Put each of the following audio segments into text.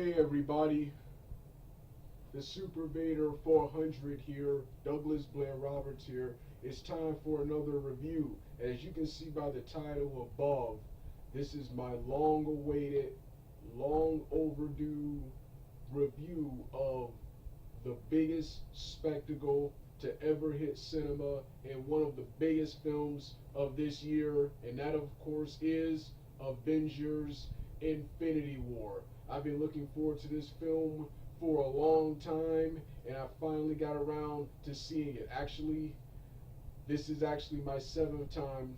Hey everybody, the Super Vader 400 here, Douglas Blair Roberts here. It's time for another review. As you can see by the title above, this is my long awaited, long overdue review of the biggest spectacle to ever hit cinema and one of the biggest films of this year, and that of course is Avengers Infinity War. I've been looking forward to this film for a long time, and I finally got around to seeing it. Actually, this is actually my seventh time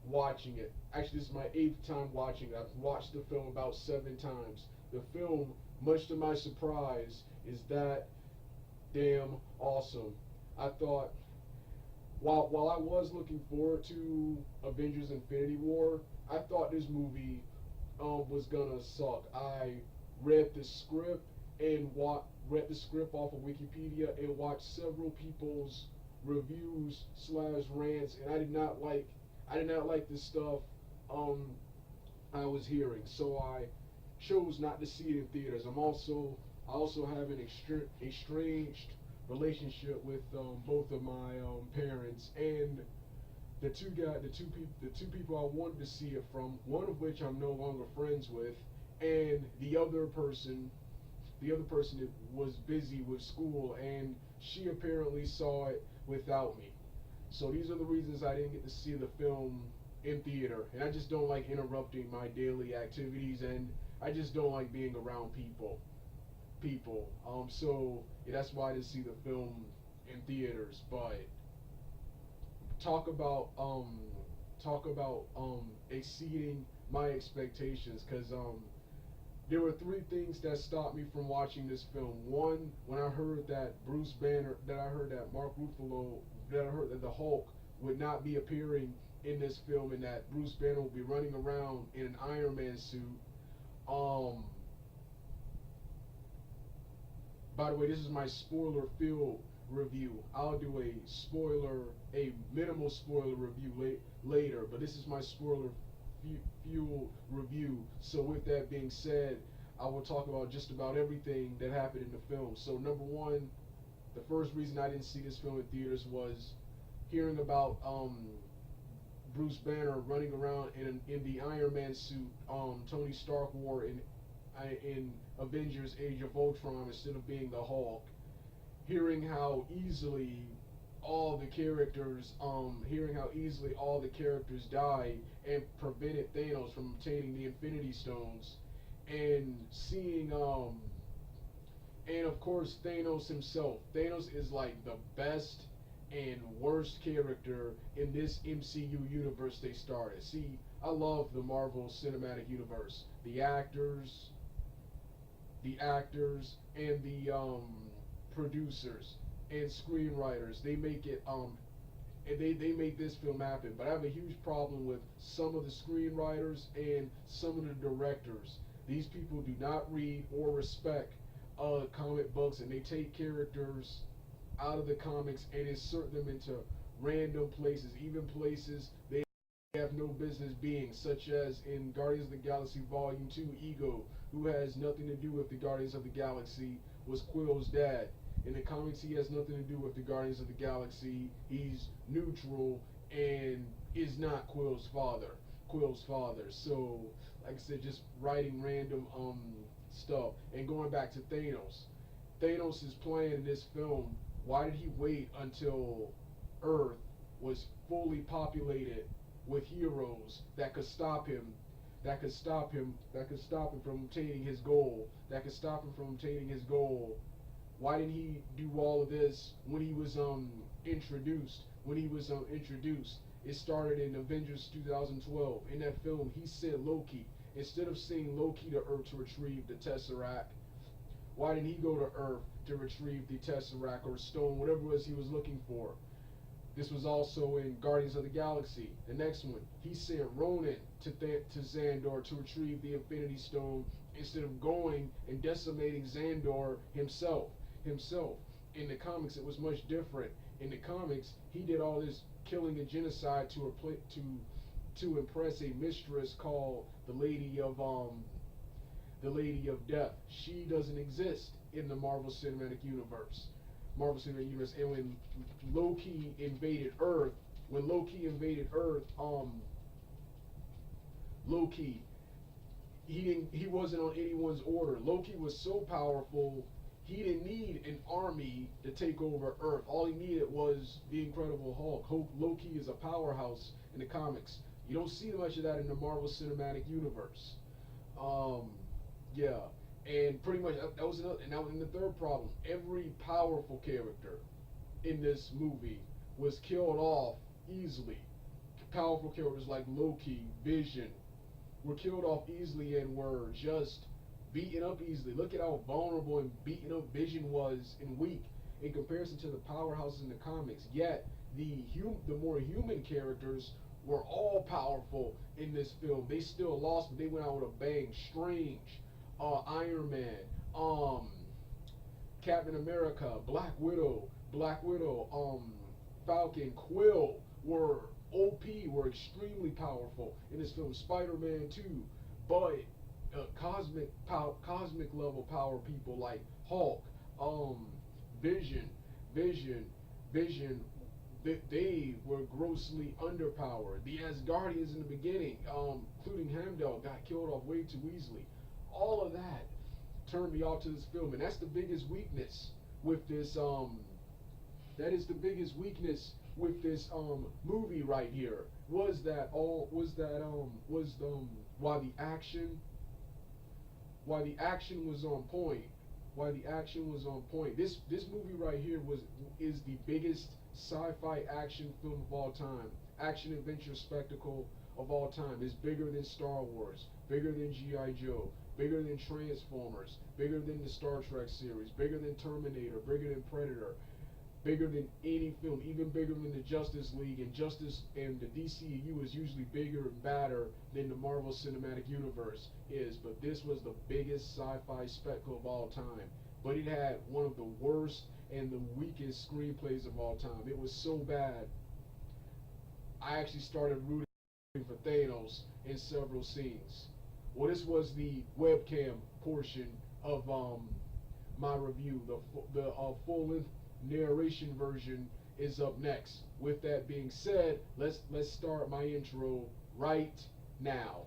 watching it. Actually, this is my eighth time watching it. I've watched the film about 7 times. The film, much to my surprise, is that damn awesome. I thought, while I was looking forward to Avengers Infinity War, I thought this movie was gonna suck. I read the script and read the script off of Wikipedia and watched several people's reviews slash rants, and I did not like the stuff um I was hearing, so I chose not to see it in theaters. I also have an estranged relationship with both of my parents, and the two people I wanted to see it from, one of which I'm no longer friends with, and the other person that was busy with school, and she apparently saw it without me. So these are the reasons I didn't get to see the film in theater, and I just don't like interrupting my daily activities, and I just don't like being around people. So yeah, that's why I didn't see the film in theaters. But talk about um, talk about exceeding my expectations, because there were three things that stopped me from watching this film. One, when I heard that I heard that Mark Ruffalo, that I heard that the Hulk would not be appearing in this film, and that Bruce Banner will be running around in an Iron Man suit. Um, by the way, this is my spoiler-filled review. I'll do a minimal spoiler review later, but this is my fuel review. So with that being said, I will talk about just about everything that happened in the film. So number one, the first reason I didn't see this film in theaters was hearing about Bruce Banner running around in the Iron Man suit Tony Stark wore in Avengers Age of Ultron instead of being the Hulk. Hearing how easily all the characters died and prevented Thanos from obtaining the Infinity Stones, and seeing and of course Thanos himself. Thanos is like the best and worst character in this MCU universe they started. See, I love the Marvel Cinematic Universe. The actors and the producers and screenwriters, they make it and they make this film happen. But I have a huge problem with some of the screenwriters and some of the directors. These people do not read or respect comic books, and they take characters out of the comics and insert them into random places, even places they have no business being, such as in Guardians of the Galaxy Volume 2, Ego, who has nothing to do with the Guardians of the Galaxy, was Quill's dad. In the comics, he has nothing to do with the Guardians of the Galaxy. He's neutral and is not Quill's father. So, like I said, just writing random stuff. And going back to Thanos. Thanos' plan in this film, why did he wait until Earth was fully populated with heroes that could stop him, that could stop him from obtaining his goal, Why didn't he do all of this when he was introduced? It started in Avengers 2012. In that film, he sent Loki. Instead of sending Loki to Earth to retrieve the Tesseract, why didn't he go to Earth to retrieve the Tesseract or stone, whatever it was he was looking for? This was also in Guardians of the Galaxy. The next one, he sent Ronan to Xandor to retrieve the Infinity Stone instead of going and decimating Xandor himself. In the comics, it was much different. In the comics, he did all this killing and genocide to impress a mistress called the Lady of the Lady of Death. She doesn't exist in the Marvel Cinematic Universe. Marvel Cinematic Universe. And when Loki invaded Earth, Loki, he wasn't on anyone's order. Loki was so powerful, he didn't need an army to take over Earth. All he needed was the Incredible Hulk. Loki is a powerhouse in the comics. You don't see much of that in the Marvel Cinematic Universe. Um, yeah, and pretty much that was another. And now in the third problem, every powerful character in this movie was killed off easily. Powerful characters like Loki, Vision, were killed off easily and were just beaten up easily. Look at how vulnerable and beaten up Vision was and weak in comparison to the powerhouses in the comics. Yet the more human characters were all powerful in this film. They still lost, but they went out with a bang. Strange, Iron Man, Captain America, Black Widow, Falcon, Quill were OP, were extremely powerful in this film. Spider-Man too, but cosmic level power people like Hulk, Vision, Vision, Vision. They were grossly underpowered. The Asgardians in the beginning, including Heimdall, got killed off way too easily. All of that turned me off to this film, and that's the biggest weakness with this. That is the biggest weakness with this movie right here. While the action was on point, this movie right here is the biggest sci-fi action film of all time, action adventure spectacle of all time. It's bigger than Star Wars, bigger than G.I. Joe, bigger than Transformers, bigger than the Star Trek series, bigger than Terminator, bigger than Predator, bigger than any film, even bigger than the Justice League, and the DCU is usually bigger and badder than the Marvel Cinematic Universe is, but this was the biggest sci-fi spectacle of all time. But it had one of the worst and the weakest screenplays of all time. It was so bad, I actually started rooting for Thanos in several scenes. Well, this was the webcam portion of my review. The full-length narration version is up next. With that being said, let's start my intro right now.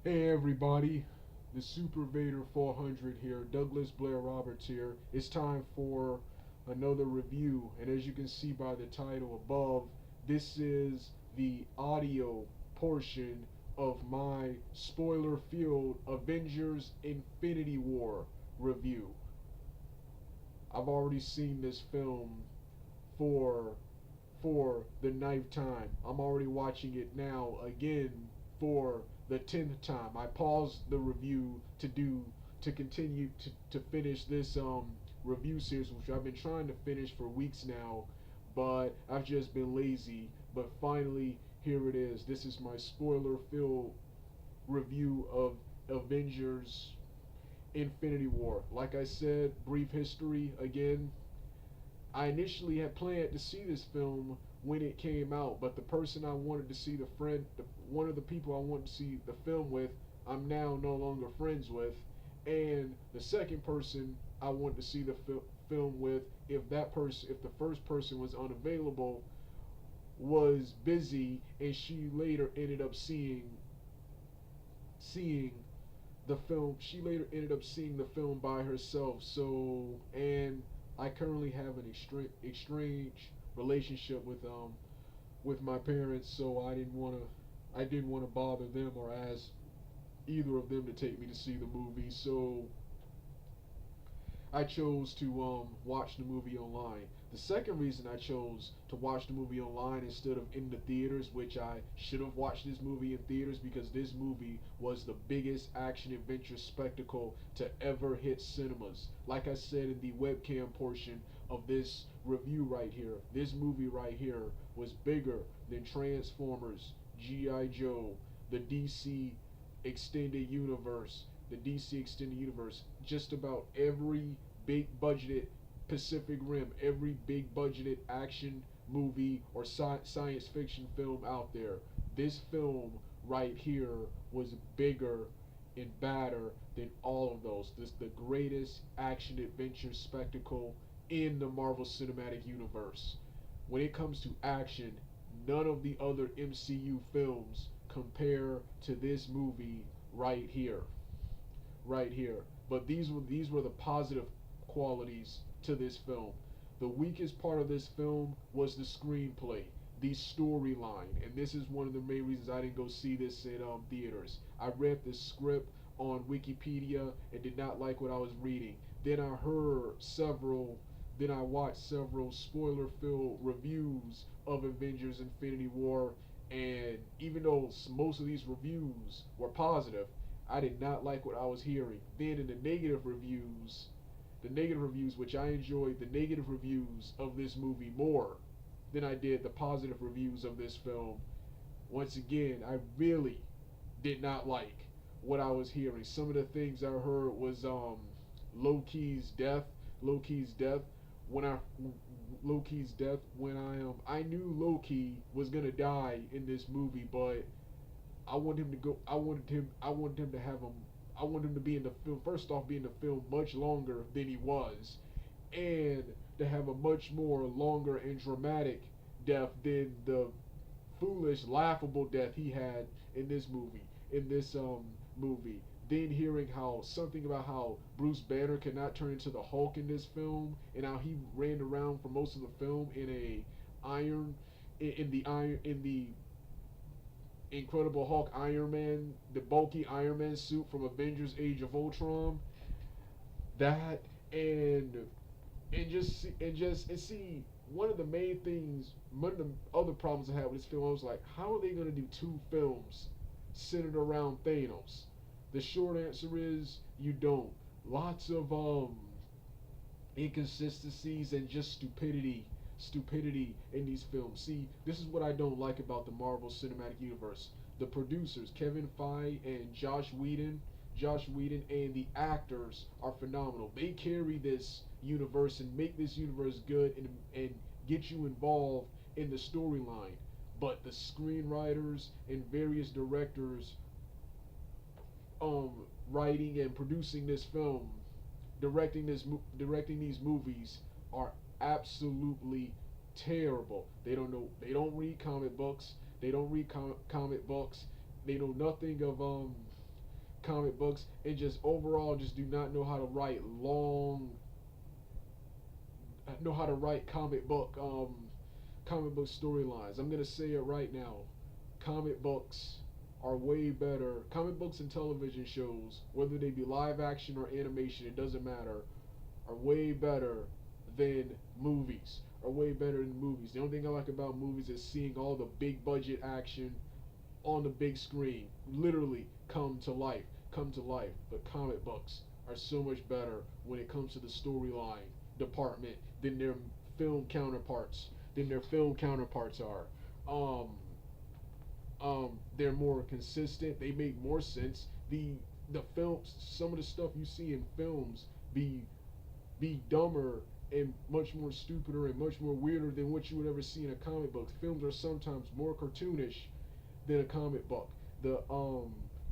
Hey everybody, the Super Vader 400 here, Douglas Blair Roberts here. It's time for another review, and as you can see by the title above, this is the audio portion of my spoiler-filled Avengers Infinity War review. I've already seen this film for the ninth time. I'm already watching it now again for the 10th time. I paused the review to continue to finish this review series, which I've been trying to finish for weeks now, but I've just been lazy. But finally, here it is. This is my spoiler-filled review of Avengers Infinity War. Like I said, brief history again. I initially had planned to see this film when it came out, but the person I wanted to see, one of the people I wanted to see the film with, I'm now no longer friends with, And the second person I wanted to see the film with, if the first person was unavailable, was busy, and she later ended up seeing the film. She later ended up seeing the film by herself. So, and I currently have an strange relationship with my parents, so I didn't want to bother them or ask either of them to take me to see the movie. So I chose to watch the movie online. The second reason I chose to watch the movie online instead of in the theaters, which I should have watched this movie in theaters, because this movie was the biggest action adventure spectacle to ever hit cinemas. Like I said in the webcam portion of this review right here, this movie right here was bigger than Transformers, G.I. Joe, the DC extended universe, the DC extended universe, just about every big budgeted Pacific Rim, every big budgeted action movie or science fiction film out there. This film right here was bigger and badder than all of those. This is the greatest action adventure spectacle in the Marvel Cinematic Universe. When it comes to action, none of the other MCU films compare to this movie right here. Right here. But these were the positive qualities to this film. The weakest part of this film was the screenplay, the storyline, and this is one of the main reasons I didn't go see this in theaters. I read the script on Wikipedia and did not like what I was reading. Then I heard several then I watched several spoiler-filled reviews of Avengers Infinity War, and even though most of these reviews were positive, I did not like what I was hearing. Then in the negative reviews, which I enjoyed the negative reviews of this movie more than I did the positive reviews of this film. Once again, I really did not like what I was hearing. Some of the things I heard was Loki's death. Loki's death. When I Loki's death when I knew Loki was gonna die in this movie, but I wanted him to go. I wanted him to have him. I wanted him to be in the film. First off, be in the film much longer than he was, and to have a much more longer and dramatic death than the foolish, laughable death he had in this movie. In this movie. Then hearing how something about how Bruce Banner could not turn into the Hulk in this film, and how he ran around for most of the film in a iron, in the Incredible Hulk Iron Man, the bulky Iron Man suit from Avengers: Age of Ultron. That and see one of the main things, one of the other problems I had with this film, I was like, how are they gonna do two films centered around Thanos? The short answer is you don't. Lots of inconsistencies and just stupidity in these films. See, this is what I don't like about the Marvel Cinematic Universe. The producers, Kevin Feige and Josh Whedon, and the actors are phenomenal. They carry this universe and make this universe good, and get you involved in the storyline. But the screenwriters and various directors um writing and producing this film, directing these movies are absolutely terrible. They don't know. They don't read comic books. They don't read comic books. They know nothing of comic books, and just overall just do not know how to write comic book storylines. I'm gonna say it right now. Comic books are way better. Comic books and television shows, whether they be live action or animation, it doesn't matter, are way better than movies. Are way better than movies. The only thing I like about movies is seeing all the big budget action on the big screen literally come to life. Come to life. But comic books are so much better when it comes to the storyline department than their film counterparts are. They're more consistent. They make more sense. The films, some of the stuff you see in films be dumber and much more stupider and much more weirder than what you would ever see in a comic book. Films are sometimes more cartoonish than a comic book. The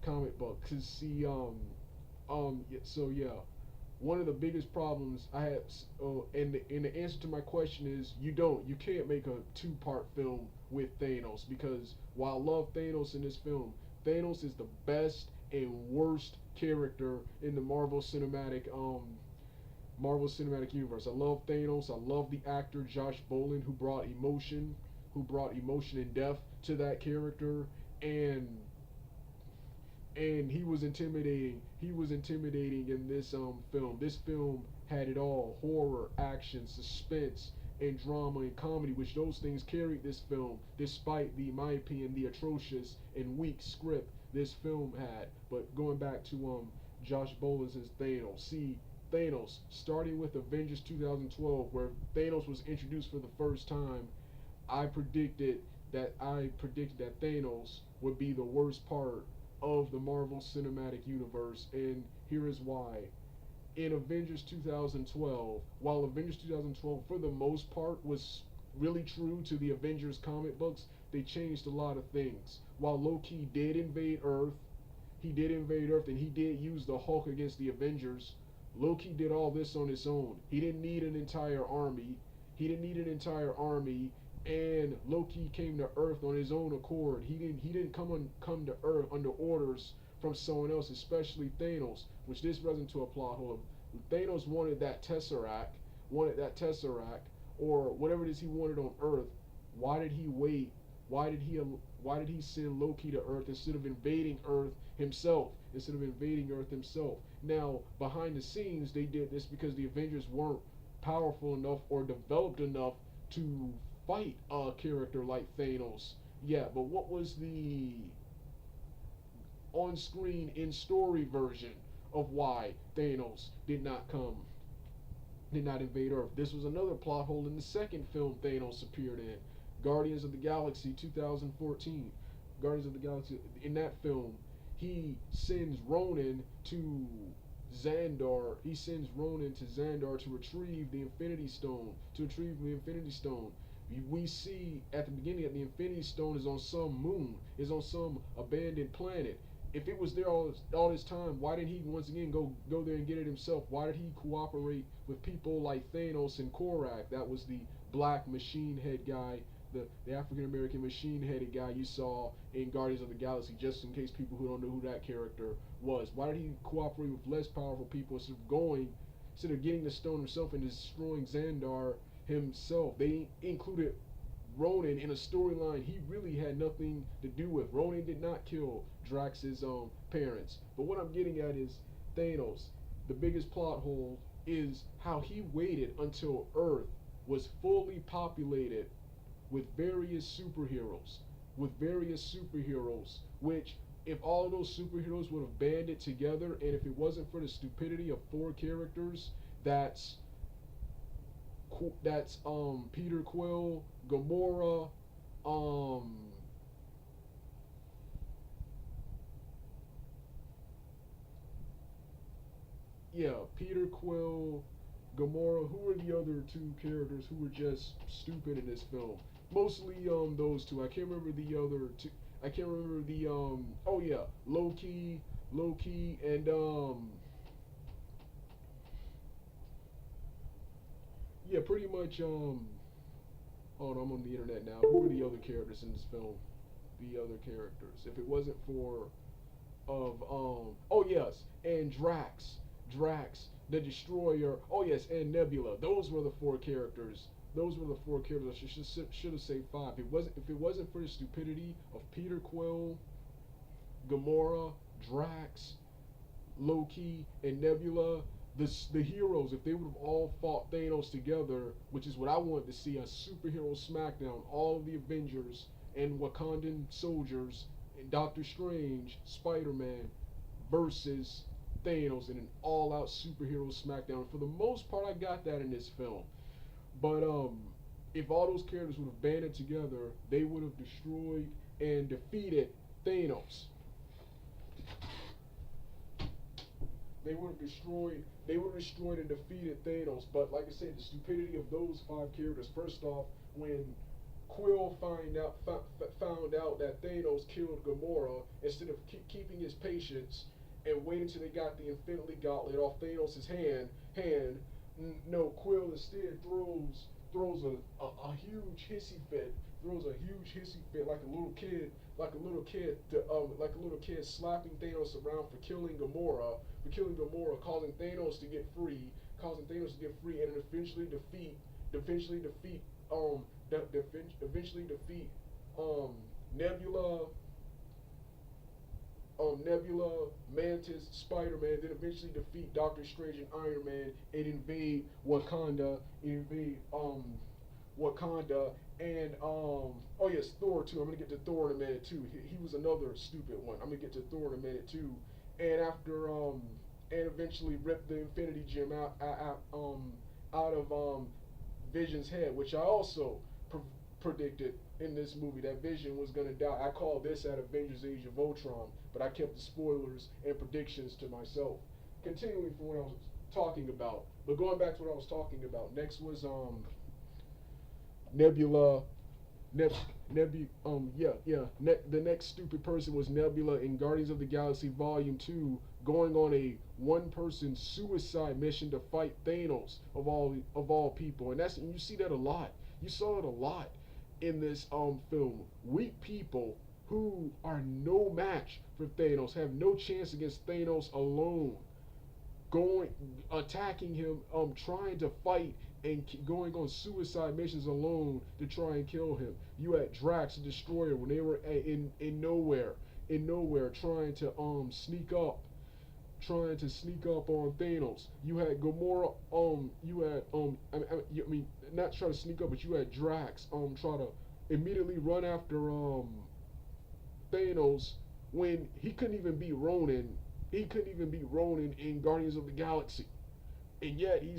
comic book, cause see So yeah, one of the biggest problems I had, and the answer to my question is you can't make a two-part film with Thanos because while I love Thanos in this film, Thanos is the best and worst character in the Marvel Cinematic Universe. I love Thanos. I love the actor Josh Brolin who brought emotion and depth to that character, and he was intimidating. He was intimidating in this film. This film had it all: horror, action, suspense, and drama and comedy, which those things carried this film, despite the, in my opinion, the atrocious and weak script this film had. But going back to Josh Bolin's Thanos. See, Thanos, starting with Avengers 2012, where Thanos was introduced for the first time, I predicted I predicted that Thanos would be the worst part of the Marvel Cinematic Universe, and here is why. In Avengers 2012, while Avengers 2012 for the most part was really true to the Avengers comic books, they changed a lot of things. While Loki did invade Earth, and he did use the Hulk against the Avengers. Loki did all this on his own. He didn't need an entire army. And Loki came to Earth on his own accord. He didn't come to Earth under orders from someone else, especially Thanos, which this runs into a plot hole. Thanos wanted that Tesseract, or whatever it is he wanted on Earth. Why did he wait? Why did he send Loki to Earth instead of invading Earth himself? Now, behind the scenes, they did this because the Avengers weren't powerful enough or developed enough to fight a character like Thanos. Yeah, but what was the on-screen, in-story version of why Thanos did not invade Earth? This was another plot hole in the second film Thanos appeared in, Guardians of the Galaxy 2014. Guardians of the Galaxy, in that film, he sends Ronan to Xandar to retrieve the Infinity Stone. We see at the beginning that the Infinity Stone is on some moon, is on some abandoned planet. If it was there all this time, why didn't he once again go there and get it himself? Why did he cooperate with people like Thanos and Korak? That was the black machine head guy, the African American machine headed guy you saw in Guardians of the Galaxy, just in case people who don't know who that character was. Why did he cooperate with less powerful people instead of getting the stone himself and destroying Xandar himself? They included Ronan in a storyline he really had nothing to do with. Ronan did not kill Drax's parents. But what I'm getting at is Thanos. The biggest plot hole is how he waited until Earth was fully populated with various superheroes, which if all of those superheroes would have banded together, and if it wasn't for the stupidity of four characters, that's Peter Quill, Gamora, Peter Quill, Gamora. Who were the other two characters who were just stupid in this film? Mostly those two. I can't remember the other two. I can't remember the oh yeah, Loki, and yeah, pretty much hold on, I'm on the internet now. Who were the other characters in this film? The other characters. If it wasn't for oh yes, and Drax, the Destroyer. Oh yes, and Nebula. Those were the four characters. I should have said five. If it wasn't for the stupidity of Peter Quill, Gamora, Drax, Loki, and Nebula, the heroes, if they would have all fought Thanos together, which is what I wanted to see, a superhero smackdown, all of the Avengers and Wakandan soldiers and Doctor Strange, Spider-Man versus Thanos in an all-out superhero smackdown. For the most part, I got that in this film. But if all those characters would have banded together, they would have destroyed and defeated Thanos. They would have destroyed and defeated Thanos. But like I said, the stupidity of those five characters. First off, when Quill found out that Thanos killed Gamora, instead of keeping his patience and wait until they got the Infinity Gauntlet off Thanos' hand. No, Quill instead throws a huge hissy fit, throws a huge hissy fit like a little kid, like a little kid slapping Thanos around for killing Gamora, causing Thanos to get free, and eventually defeat, eventually defeat, um, Nebula, Nebula, Mantis, Spider-Man, then eventually defeat Doctor Strange and Iron Man and invade Wakanda, and oh yes, Thor too. I'm gonna get to Thor in a minute too. He was another stupid one. I'm gonna get to Thor in a minute too. And after and eventually rip the Infinity Gem out of Vision's head, which I also predicted in this movie that Vision was gonna die. I called this at Avengers: Age of Ultron, but I kept the spoilers and predictions to myself. Continuing from what I was talking about, but going back to what I was talking about, next was Nebula, Neb, the next stupid person was Nebula in Guardians of the Galaxy Volume 2, going on a one-person suicide mission to fight Thanos of all people, and you see that a lot. You saw it a lot in this film. Weak people who are no match for Thanos, have no chance against Thanos alone, going attacking him, trying to fight and going on suicide missions alone to try and kill him. You had Drax the Destroyer when they were in nowhere trying to sneak up on Thanos. You had Gamora, I mean, not try to sneak up, but you had Drax, try to immediately run after, Thanos when he couldn't even beat Ronan. He couldn't even beat Ronan in Guardians of the Galaxy, and yet he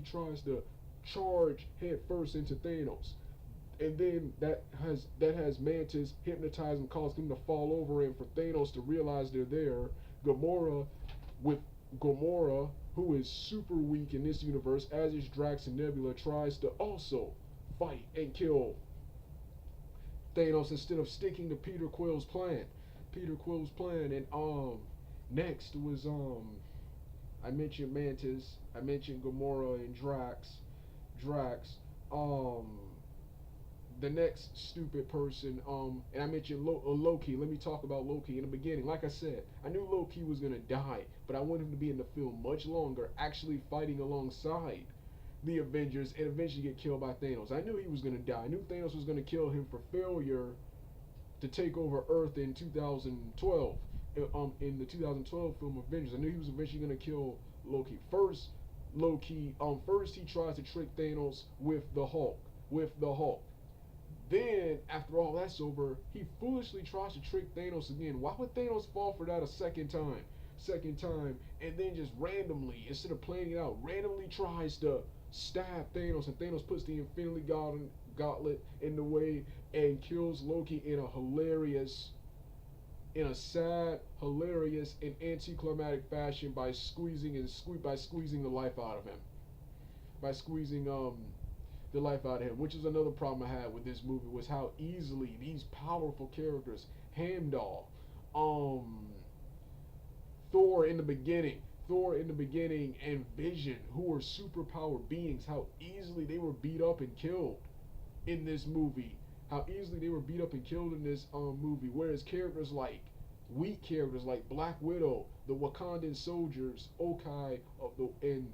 tries to charge head first into Thanos, and then that has Mantis hypnotize him, cause him to fall over, and for Thanos to realize they're there. Gamora, with Gamora, who is super weak in this universe, as is Drax and Nebula, tries to also fight and kill Thanos instead of sticking to Peter Quill's plan. And next was I mentioned Mantis, I mentioned Gamora and Drax. Um, the next stupid person, and I mentioned Loki. Let me talk about Loki in the beginning. Like I said, I knew Loki was gonna die, but I wanted him to be in the film much longer, actually fighting alongside the Avengers and eventually get killed by Thanos. I knew he was gonna die. I knew Thanos was gonna kill him for failure to take over Earth in 2012. In the 2012 film Avengers, I knew he was eventually gonna kill Loki. First he tries to trick Thanos with the Hulk. Then, after all that's over, he foolishly tries to trick Thanos again. Why would Thanos fall for that a second time? And then just randomly, instead of planning it out, randomly tries to stab Thanos, and Thanos puts the Infinity Gauntlet in the way and kills Loki in a sad, hilarious, and anticlimactic fashion by squeezing the life out of him. By squeezing the life out of him, which is another problem I had with this movie, was how easily these powerful characters, Heimdall, Thor in the beginning, and Vision, who were superpower beings, how easily they were beat up and killed in this movie. Whereas weak characters like Black Widow, the Wakandan soldiers, Okai of the and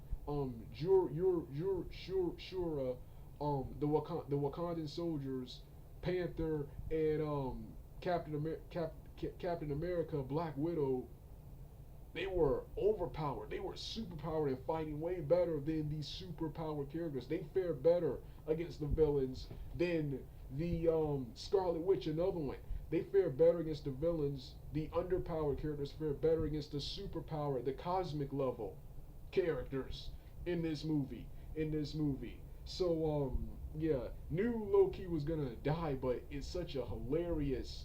Shura, the Wakandan soldiers, Panther, and Captain America, Black Widow, they were overpowered. They were superpowered and fighting way better than these superpowered characters. They fared better against the villains than the Scarlet Witch, another one. They fared better against the villains. The underpowered characters fared better against the superpowered, the cosmic level characters in this movie. So yeah, knew Loki was gonna die, but in such a hilarious,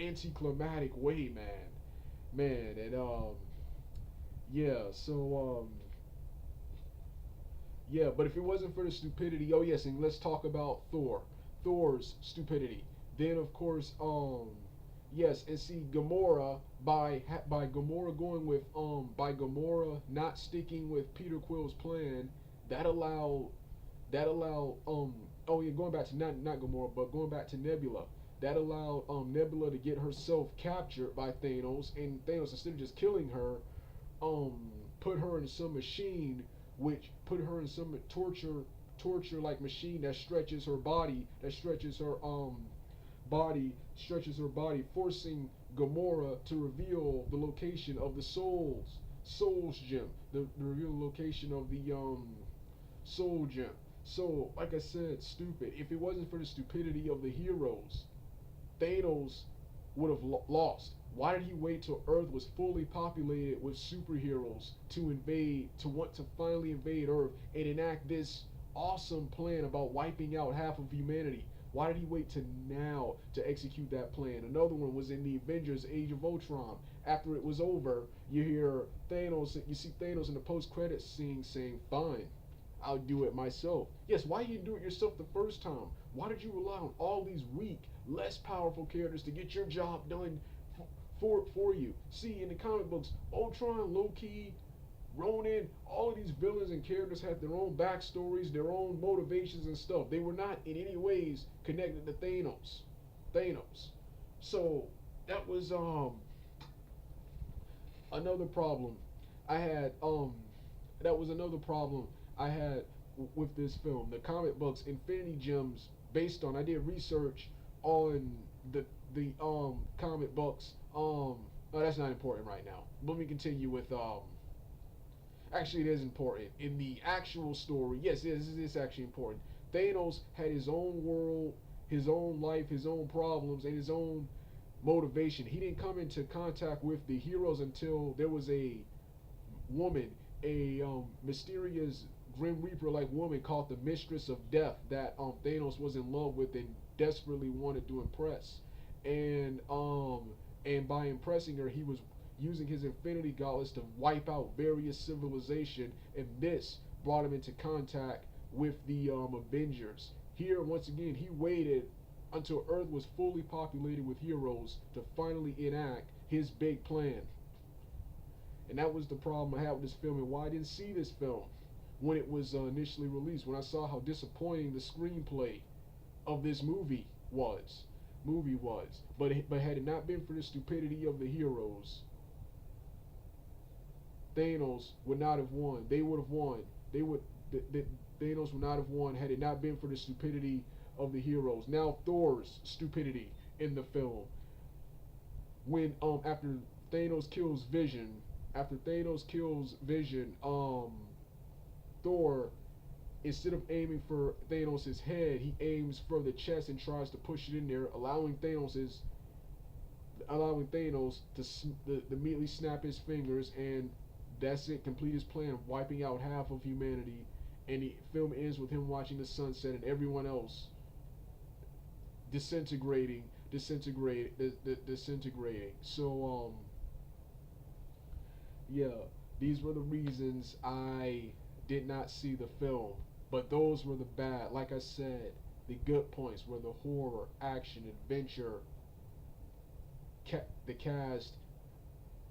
anticlimactic way, man. And yeah. So yeah. But if it wasn't for the stupidity, oh yes, and let's talk about Thor's stupidity. Then of course Yes, and see Gamora by Gamora going with by Gamora not sticking with Peter Quill's plan, that allowed oh yeah, going back to not Gamora but going back to Nebula, that allowed Nebula to get herself captured by Thanos, and Thanos, instead of just killing her, um put her in some machine, which put her in some torture like machine that stretches her body, stretches her body, forcing Gamora to reveal the location of the Souls Gem, the reveal the location of the Soul Gem. So, like I said, stupid. If it wasn't for the stupidity of the heroes, Thanos would have lost. Why did he wait till Earth was fully populated with superheroes to invade, to want to finally invade Earth and enact this awesome plan about wiping out half of humanity? Why did he wait to now to execute that plan? Another one was in the Avengers Age of Ultron. After it was over, you see Thanos in the post-credits scene saying, "Fine, I'll do it myself." Yes, why didn't you do it yourself the first time? Why did you rely on all these weak, less powerful characters to get your job done for you? See, in the comic books, Ultron, Loki, Ronin, all of these villains and characters had their own backstories, their own motivations and stuff. They were not in any ways connected to Thanos. Thanos. So that was another problem I had. That was another problem I had with this film. The comic books, Infinity Gems, based on, I did research on the comic books. Oh, that's not important right now. Let me continue with actually, it is important in the actual story. Yes, it is actually important. Thanos had his own world, his own life, his own problems, and his own motivation. He didn't come into contact with the heroes until there was a woman, a mysterious Grim Reaper like woman called the Mistress of Death that Thanos was in love with and desperately wanted to impress. And and by impressing her, he was using his Infinity Gauntlets to wipe out various civilization, and this brought him into contact with the Avengers. Here, once again, he waited until Earth was fully populated with heroes to finally enact his big plan. And that was the problem I had with this film, and why I didn't see this film when it was initially released. When I saw how disappointing the screenplay of this movie was, but had it not been for the stupidity of the heroes, Thanos would not have won. They would have won. They would. Thanos would not have won had it not been for the stupidity of the heroes. Now Thor's stupidity in the film, when Thanos kills Vision, after Thanos kills Vision, Thor, instead of aiming for Thanos' head, he aims for the chest and tries to push it in there, allowing Thanos to immediately snap his fingers, and that's it, complete his plan of wiping out half of humanity. And the film ends with him watching the sunset and everyone else disintegrating. So yeah, these were the reasons I did not see the film. But those were the bad. Like I said, the good points were the horror, action, adventure, the cast.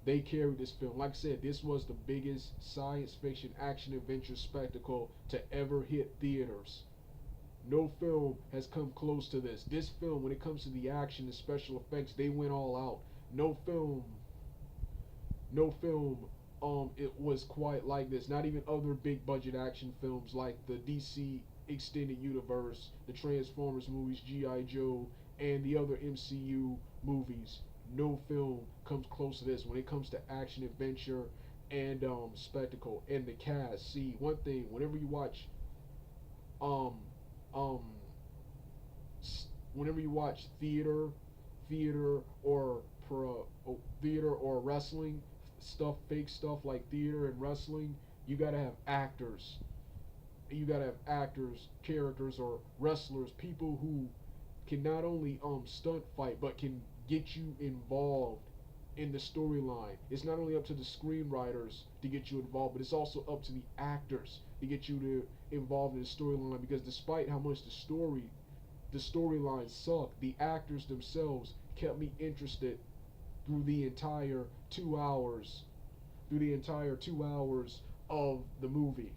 They carried this film. Like I said, this was the biggest science fiction action adventure spectacle to ever hit theaters. No film has come close to this. This film, when it comes to the action and special effects, they went all out. No film, it was quite like this. Not even other big budget action films like the DC extended universe, the Transformers movies, G.I. Joe, and the other MCU movies. No film comes close to this when it comes to action, adventure, and spectacle. And the cast. See, one thing, whenever you watch um um whenever you watch theater or theater or wrestling stuff, fake stuff like theater and wrestling, you gotta have actors. You gotta have actors, characters, or wrestlers, people who can not only stunt fight but can get you involved in the storyline. It's not only up to the screenwriters to get you involved, but it's also up to the actors to get you involved in the storyline. Because despite how much the storylines suck, the actors themselves kept me interested through the entire 2 hours, of the movie.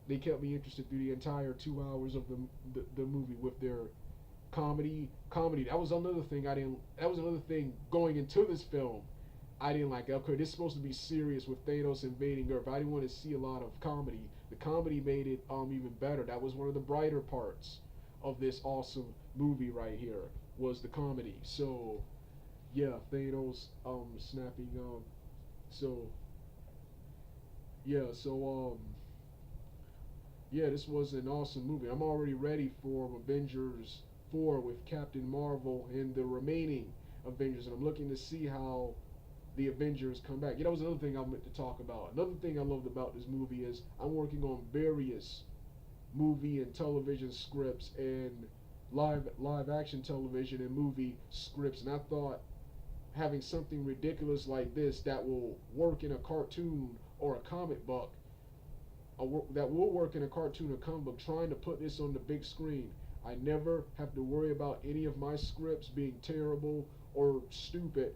They kept me interested through the entire 2 hours of the movie with their comedy. That was another thing I didn't. That was another thing going into this film. I didn't like. Okay, this is supposed to be serious with Thanos invading Earth. I didn't want to see a lot of comedy. The comedy made it even better. That was one of the brighter parts of this awesome movie right here was the comedy. So yeah, Thanos snapping so yeah, so yeah, this was an awesome movie. I'm already ready for Avengers 4 with Captain Marvel and the remaining Avengers, and I'm looking to see how the Avengers come back. That was another thing I meant to talk about. Another thing I loved about this movie is I'm working on various movie and television scripts and live action television and movie scripts, and I thought having something ridiculous like this that will work in a cartoon or a comic book, that will work in a cartoon or comic book, trying to put this on the big screen. I never have to worry about any of my scripts being terrible or stupid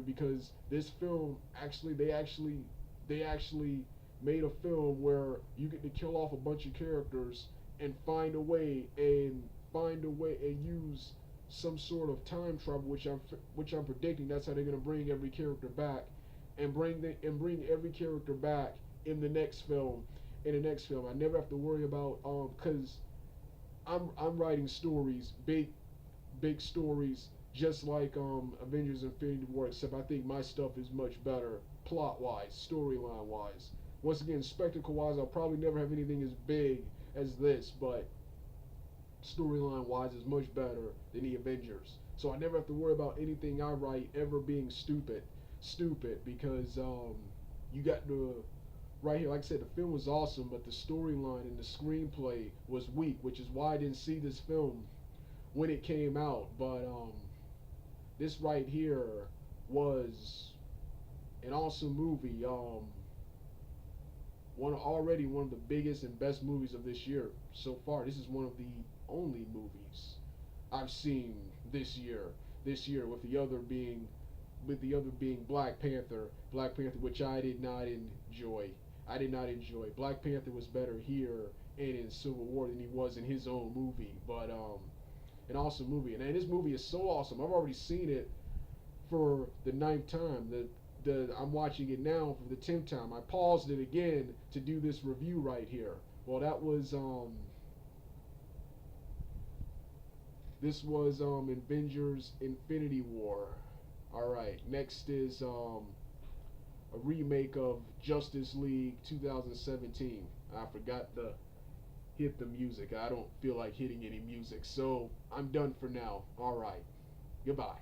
because this film they actually made a film where you get to kill off a bunch of characters and find a way and use some sort of time travel, which I'm predicting that's how they're gonna bring every character back, and bring every character back in the next film. I never have to worry about because I'm writing stories, big stories, just like Avengers Infinity War, except I think my stuff is much better plot wise, storyline wise. Once again, spectacle wise, I'll probably never have anything as big as this, but storyline wise is much better than the Avengers. So I never have to worry about anything I write ever being stupid because you got the right here. Like I said, the film was awesome, but the storyline and the screenplay was weak, which is why I didn't see this film when it came out. But this right here was an awesome movie. One of the biggest and best movies of this year so far. This is one of the only movies I've seen this year. With the other being Black Panther, which I did not enjoy. Black Panther was better here and in Civil War than he was in his own movie. But an awesome movie, and this movie is so awesome. I've already seen it for the ninth time. I'm watching it now for the 10th time. I paused it again to do this review right here. Well, this was Avengers Infinity War. All right, next is a remake of Justice League 2017. I forgot to hit the music. I don't feel like hitting any music, so I'm done for now. All right, goodbye.